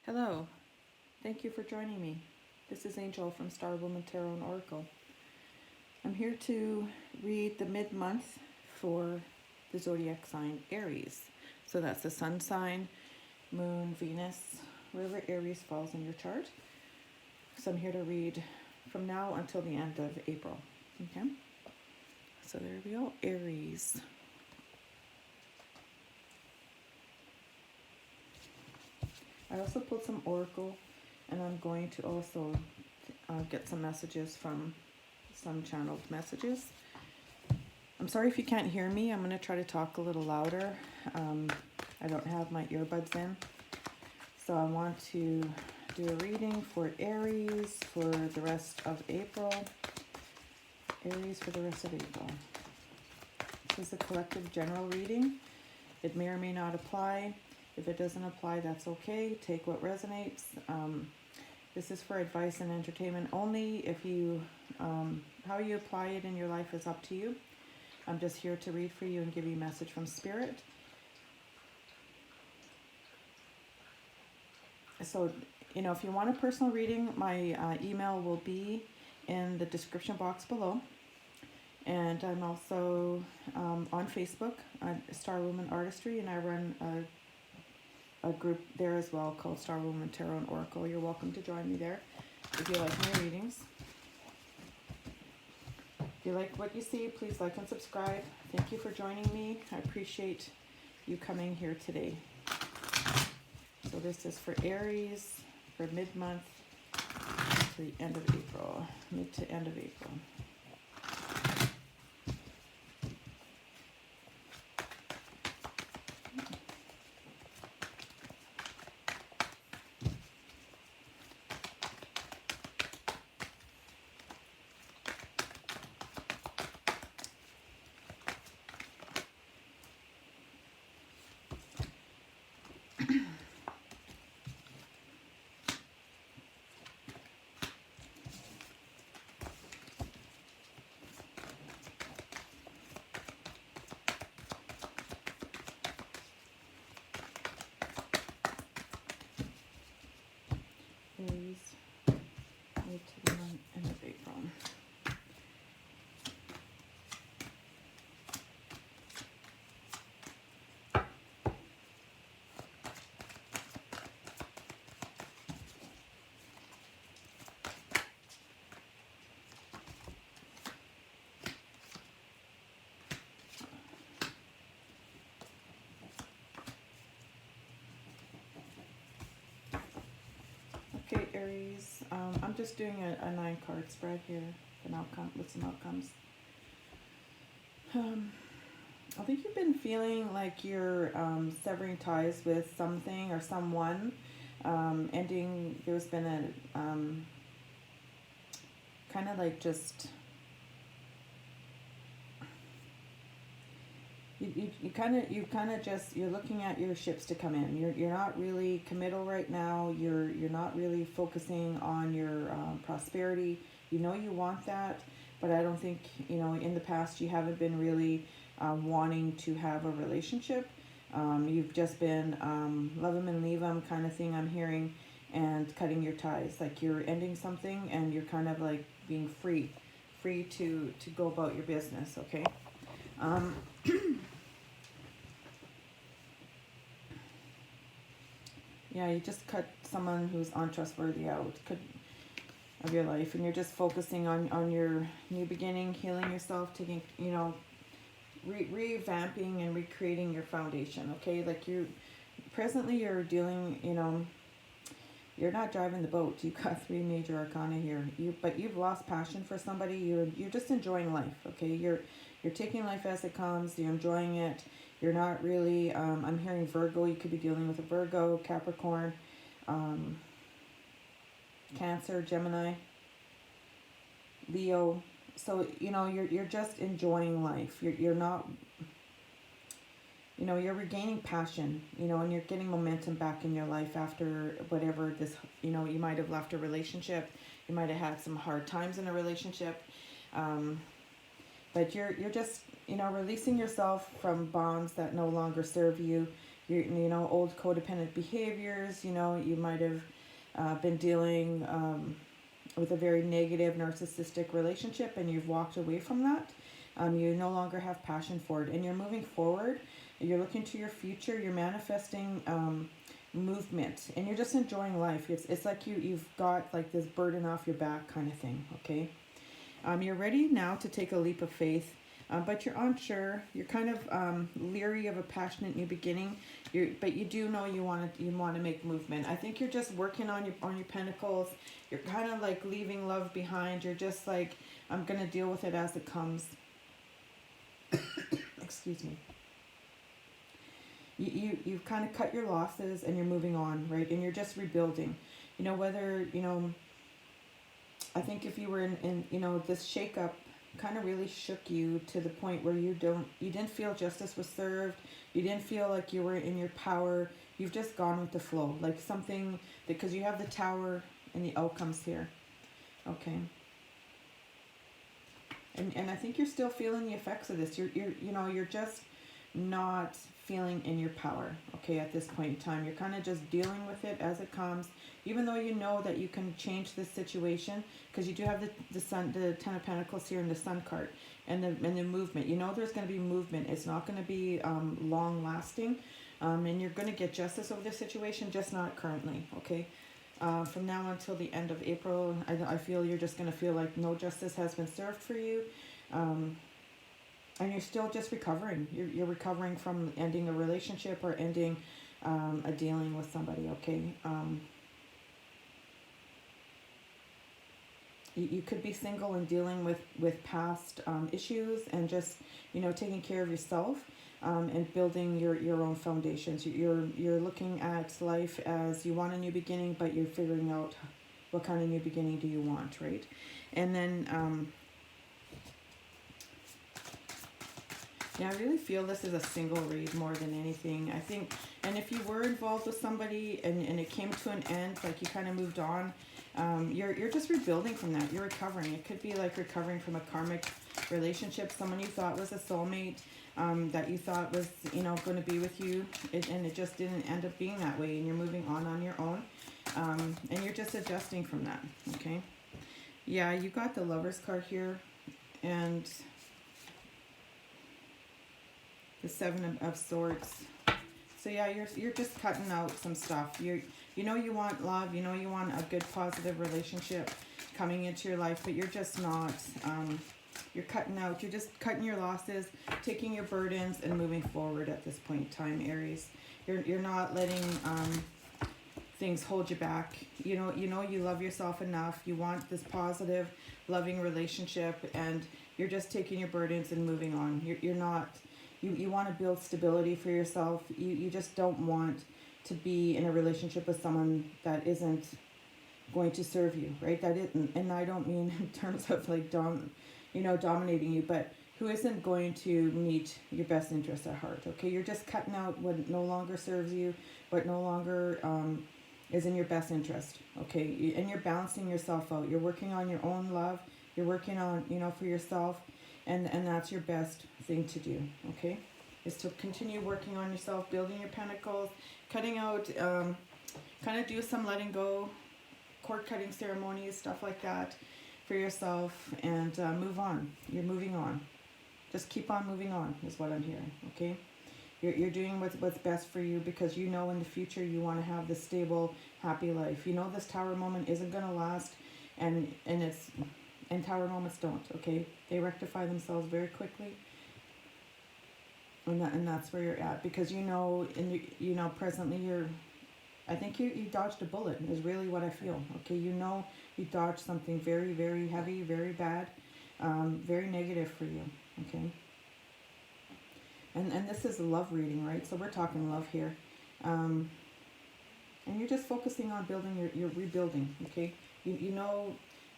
Hello, thank you for joining me. This is Angel from Starwoman.ahnungikwe. I'm here to read the mid-month for the zodiac sign Aries. So that's the sun sign, moon, Venus, wherever Aries falls in your chart. So I'm here to read from now until the end of April. Okay, so there we go, Aries. I also pulled some oracle, and I'm going to also get some messages from some channeled messages. I'm sorry if you can't hear me. I'm going to try to talk a little louder. I don't have my earbuds in. So I want to do a reading for Aries for the rest of April. Aries for the rest of April. This is a collective general reading. It may or may not apply. If it doesn't apply, that's okay. Take what resonates. This is for advice and entertainment only. If you, how you apply it in your life is up to you. I'm just here to read for you and give you a message from Spirit. So, if you want a personal reading, my email will be in the description box below. And I'm also on Facebook, Starwoman Artistry, and I run a group there as well called Starwoman Tarot and Oracle. You're welcome to join me there if you like my readings. If you like what you see, please like and subscribe. Thank you for joining me. I appreciate you coming here today. So this is for Aries for mid-month to the end of April, mid to end of April. Aries, mid to the end of April. Okay, Aries, I'm just doing a 9-card spread here with some outcomes. I think you've been feeling like you're severing ties with something or someone. There's been a kind of like just you're looking at your ships to come in. You're not really committal right now. You're not really focusing on your prosperity. You want that, but I don't think in the past you haven't been really wanting to have a relationship. You've just been love them and leave them kind of thing, I'm hearing, and cutting your ties. Like you're ending something and you're kind of like being free to go about your business. Okay. Yeah, you just cut someone who's untrustworthy out of your life, and you're just focusing on your new beginning, healing yourself, taking, revamping and recreating your foundation. Okay, like you're dealing, you're not driving the boat. You've got 3 major arcana here. But you've lost passion for somebody. You're just enjoying life. Okay, you're taking life as it comes. You're enjoying it. You're not really, I'm hearing Virgo. You could be dealing with a Virgo, Capricorn, Cancer, Gemini, Leo. So, you're just enjoying life. You're not, you're regaining passion, and you're getting momentum back in your life after whatever this, you might have left a relationship. You might have had some hard times in a relationship. But you're just, releasing yourself from bonds that no longer serve you. old codependent behaviors. You might have been dealing with a very negative narcissistic relationship, and you've walked away from that. You no longer have passion for it, and you're moving forward. You're looking to your future. You're manifesting movement, and you're just enjoying life. It's like you've got like this burden off your back kind of thing. Okay. You're ready now to take a leap of faith, but you're unsure. You're kind of leery of a passionate new beginning. But you do know you want to make movement. I think you're just working on your pentacles. You're kind of like leaving love behind. You're just like, I'm gonna deal with it as it comes. Excuse me. You've kind of cut your losses, and you're moving on, right? And you're just rebuilding. Whether I think if you were in this shakeup kind of really shook you to the point where you didn't feel justice was served. You didn't feel like you were in your power. You've just gone with the flow, like something, because you have the Tower and the outcomes here. Okay. And I think you're still feeling the effects of this. You're just not feeling in your power, okay, at this point in time. You're kind of just dealing with it as it comes, even though you know that you can change this situation, because you do have the Sun, the Ten of Pentacles here, and the Sun card, and the movement. There's going to be movement. It's not going to be long lasting, and you're going to get justice over this situation, just not currently, okay. From now until the end of April, I feel you're just going to feel like no justice has been served for you. And you're still just recovering. You're recovering from ending a relationship or ending a dealing with somebody, okay? You could be single and dealing with past issues, and just, taking care of yourself and building your own foundations. You're looking at life as you want a new beginning, but you're figuring out what kind of new beginning do you want, right? And then... yeah, I really feel this is a single read more than anything. I think, and if you were involved with somebody and it came to an end, like you kind of moved on, you're just rebuilding from that. You're recovering. It could be like recovering from a karmic relationship, someone you thought was a soulmate, that you thought was, going to be with you, and it just didn't end up being that way, and you're moving on your own, and you're just adjusting from that, okay? Yeah, you got the Lovers card here, and... the Seven of Swords. So yeah, you're just cutting out some stuff. You want love. You want a good positive relationship coming into your life, but you're just not. You're cutting out. You're just cutting your losses, taking your burdens, and moving forward at this point in time, Aries. You're not letting things hold you back. You love yourself enough. You want this positive, loving relationship, and you're just taking your burdens and moving on. You're not. You want to build stability for yourself. You just don't want to be in a relationship with someone that isn't going to serve you, right? That isn't, and I don't mean in terms of like dominating you, but who isn't going to meet your best interests at heart, okay? You're just cutting out what no longer serves you, what no longer is in your best interest, okay? And you're balancing yourself out. You're working on your own love. You're working on, for yourself. And that's your best thing to do, okay? Is to continue working on yourself, building your pentacles, cutting out, kind of do some letting go, cord cutting ceremonies, stuff like that for yourself, and move on. You're moving on. Just keep on moving on is what I'm hearing, okay? You're doing what's best for you, because in the future you want to have this stable, happy life. This Tower moment isn't going to last, and Tower moments don't, okay? They rectify themselves very quickly, and that's where you're at, because presently I think you dodged a bullet is really what I feel, okay? You dodged something very, very heavy, very bad, very negative for you, okay? And this is a love reading, right? So we're talking love here, and you're just focusing on building your rebuilding, okay? You know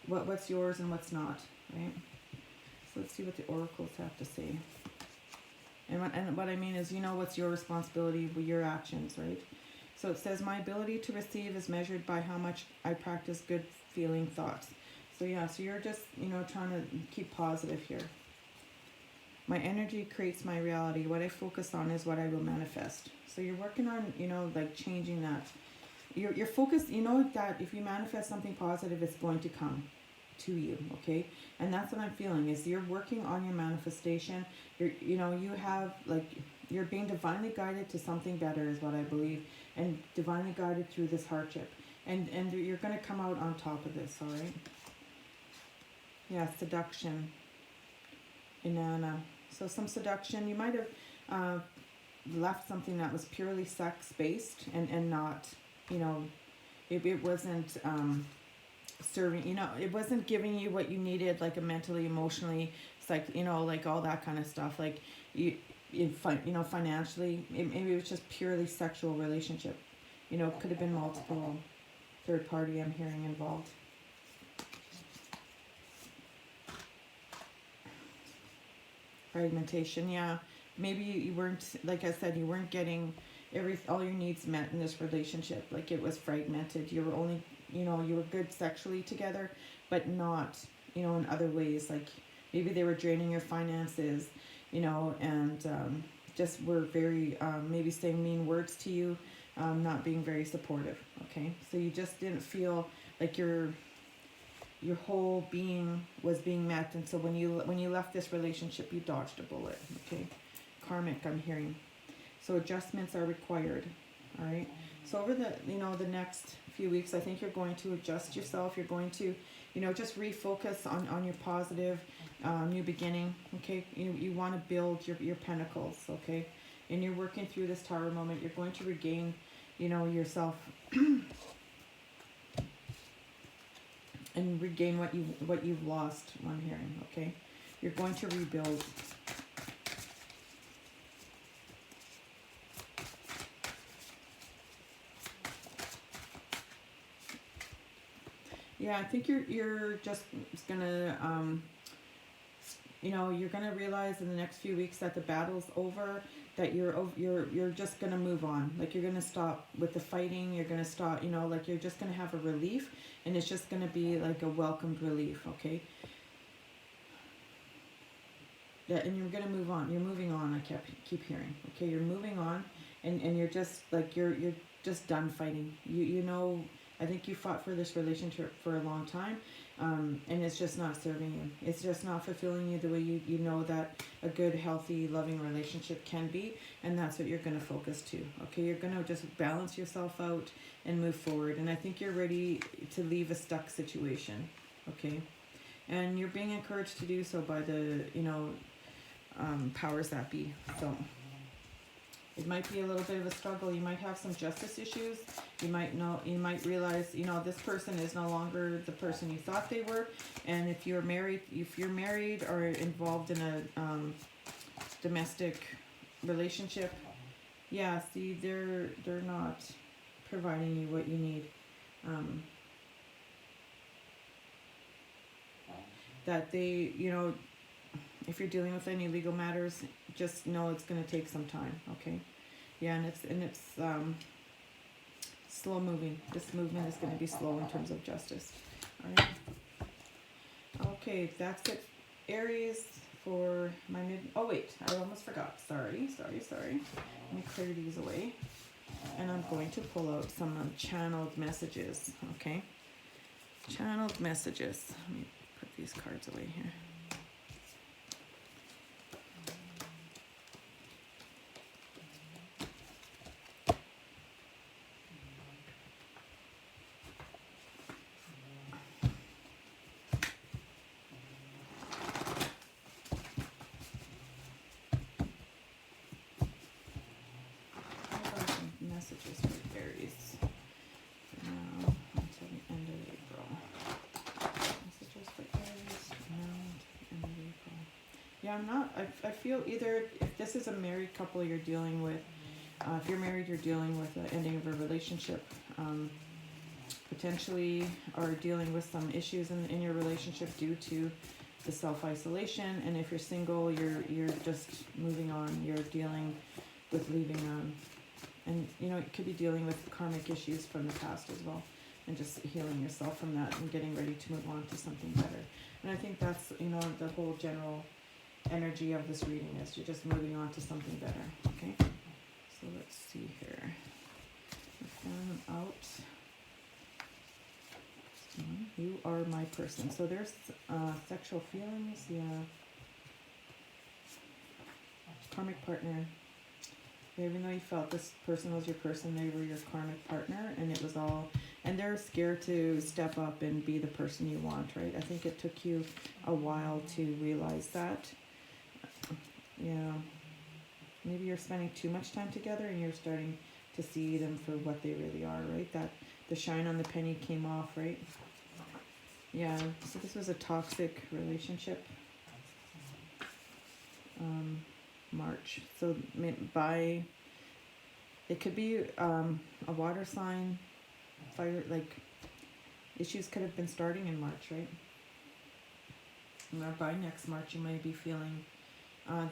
what's yours and what's not, right? So let's see what the oracles have to say. And what I mean is, what's your responsibility with your actions, right? So it says, my ability to receive is measured by how much I practice good feeling thoughts. So yeah, so you're just, trying to keep positive here. My energy creates my reality. What I focus on is what I will manifest. So you're working on, you know, like changing that. You're focused, you know, that if you manifest something positive, it's going to come to you, okay? And that's what I'm feeling, is you're working on your manifestation. You know, you have, like, you're being divinely guided to something better is what I believe, and divinely guided through this hardship. And you're going to come out on top of this, all right? Yeah, seduction. Inanna. So some seduction. You might have left something that was purely sex-based and not, you know, it wasn't serving, you know, it wasn't giving you what you needed, like a mentally, emotionally, you know, like all that kind of stuff. Like you know, financially, maybe it was just purely sexual relationship. You know, it could have been multiple third party I'm hearing involved. Fragmentation, yeah. Maybe you weren't, like I said, you weren't getting all your needs met in this relationship. Like it was fragmented. You were only, you know, you were good sexually together, but not, you know, in other ways. Like maybe they were draining your finances, you know, and just were very, maybe saying mean words to you, not being very supportive, okay? So you just didn't feel like your whole being was being met, and so when you left this relationship, you dodged a bullet, okay? Karmic, I'm hearing. So adjustments are required, all right? So over the, you know, the next few weeks, I think you're going to adjust yourself. You're going to, you know, just refocus on your positive new beginning, okay? You want to build your pentacles, okay? And you're working through this tower moment. You're going to regain, you know, yourself and regain what you've lost, I'm hearing, okay? You're going to rebuild. Yeah, I think you're just gonna you know, you're gonna realize in the next few weeks that the battle's over, that you're just gonna move on. Like you're gonna stop with the fighting. You're gonna stop, you know, like you're just gonna have a relief, and it's just gonna be like a welcomed relief, okay? Yeah, and you're gonna move on. You're moving on. I keep hearing. Okay, you're moving on, and you're just like you're just done fighting. You know, I think you fought for this relationship for a long time, and it's just not serving you. It's just not fulfilling you the way you know that a good, healthy, loving relationship can be, and that's what you're gonna focus to. Okay, you're gonna just balance yourself out and move forward. And I think you're ready to leave a stuck situation. Okay, and you're being encouraged to do so by the, you know, powers that be. So it might be a little bit of a struggle. You might have some justice issues. You might realize, you know, this person is no longer the person you thought they were. And if you're married or involved in a domestic relationship, yeah, see, they're not providing you what you need. That they, you know, if you're dealing with any legal matters, just know it's going to take some time, okay? Yeah, and it's slow moving. This movement is going to be slow in terms of justice. All right. Okay, that's it, Aries, for my oh wait, I almost forgot. Sorry. Let me clear these away. And I'm going to pull out some channeled messages, okay? Channeled messages. Let me put these cards away here. Messages for Aries for now until the end of April. Messages for Aries now until the end of April. Yeah, I'm not, I feel either if this is a married couple you're dealing with, if you're married, you're dealing with the ending of a relationship, potentially, or dealing with some issues in your relationship due to the self-isolation. And if you're single, you're just moving on. You're dealing with leaving and you know, it could be dealing with karmic issues from the past as well, and just healing yourself from that and getting ready to move on to something better. And I think that's, you know, the whole general energy of this reading is. You're just moving on to something better, okay? So let's see here. Fan them out. You are my person. So there's sexual feelings, yeah. Karmic partner. Even though you felt this person was your person, they were your karmic partner, and it was all, and they're scared to step up and be the person you want, right? I think it took you a while to realize that. Yeah. Maybe you're spending too much time together and you're starting to see them for what they really are, right? That the shine on the penny came off, right? Yeah, so this was a toxic relationship. March. So by, it could be a water sign, fire, like issues could have been starting in March, right? And by next March you might be feeling,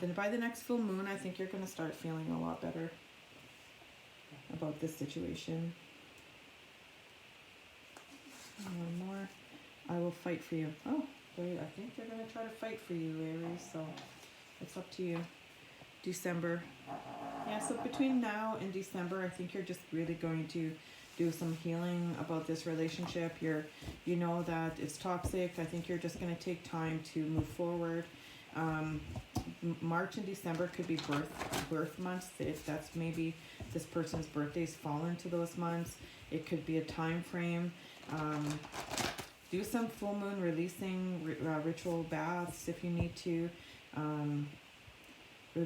then by the next full moon I think you're going to start feeling a lot better about this situation. One more. I will fight for you. Oh, wait, I think they're going to try to fight for you, Aries, so it's up to you. December. Yeah, so between now and December, I think you're just really going to do some healing about this relationship. You know that it's toxic. I think you're just going to take time to move forward. March and December could be birth months. If that's maybe this person's birthdays fall into those months, it could be a time frame. Do some full moon releasing ritual baths if you need to.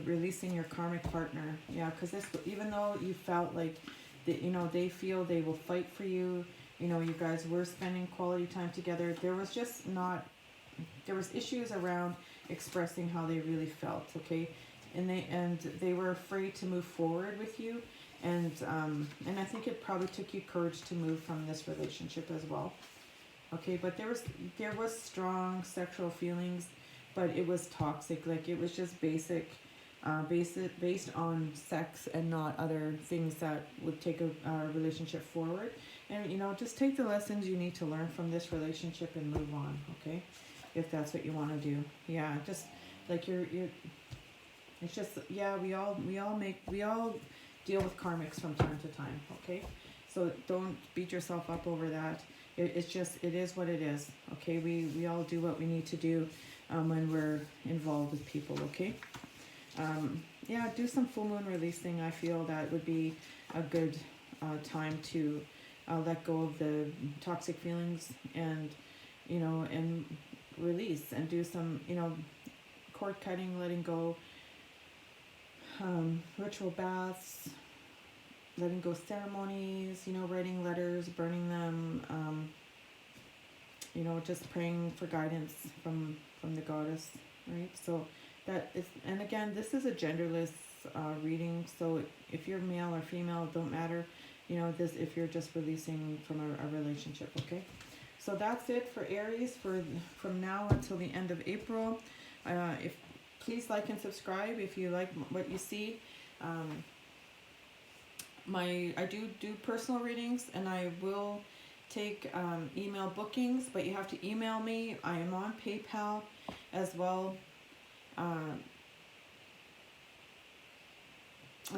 Releasing your karmic partner, yeah, because this, even though you felt like that, you know, they feel they will fight for you, you know, you guys were spending quality time together, there was just not, there was issues around expressing how they really felt, okay, and they were afraid to move forward with you, and I think it probably took you courage to move from this relationship as well, okay, but there was strong sexual feelings, but it was toxic, like it was just based on sex and not other things that would take a relationship forward. And, you know, just take the lessons you need to learn from this relationship and move on, okay? If that's what you want to do. Yeah, just like it's just, yeah, we all deal with karmics from time to time, okay? So don't beat yourself up over that. It is what it is, okay? We all do what we need to do when we're involved with people, okay? Yeah, do some full moon releasing. I feel that would be a good time to let go of the toxic feelings and, you know, and release and do some, you know, cord cutting, letting go, ritual baths, letting go ceremonies, you know, writing letters, burning them, you know, just praying for guidance from the goddess, right? So that is, and again, this is a genderless reading, so if you're male or female, it don't matter, you know, this, if you're just releasing from a relationship, okay? So that's it for Aries from now until the end of April. If please like and subscribe if you like what you see. I do personal readings, and I will take email bookings, but you have to email me. I am on PayPal as well. And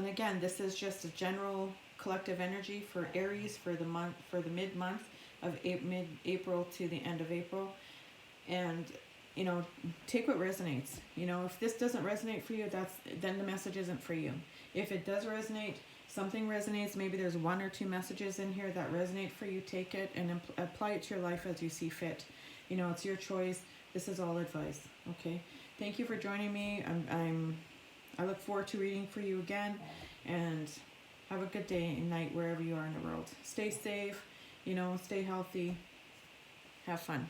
again, this is just a general collective energy for Aries for the month, for the mid-month of mid-April to the end of April. And, you know, take what resonates. You know, if this doesn't resonate for you, then the message isn't for you. If it does resonate, something resonates, maybe there's one or two messages in here that resonate for you, take it and apply it to your life as you see fit. You know, it's your choice. This is all advice, okay? Thank you for joining me. I look forward to reading for you again, and have a good day and night wherever you are in the world. Stay safe, you know, stay healthy, have fun.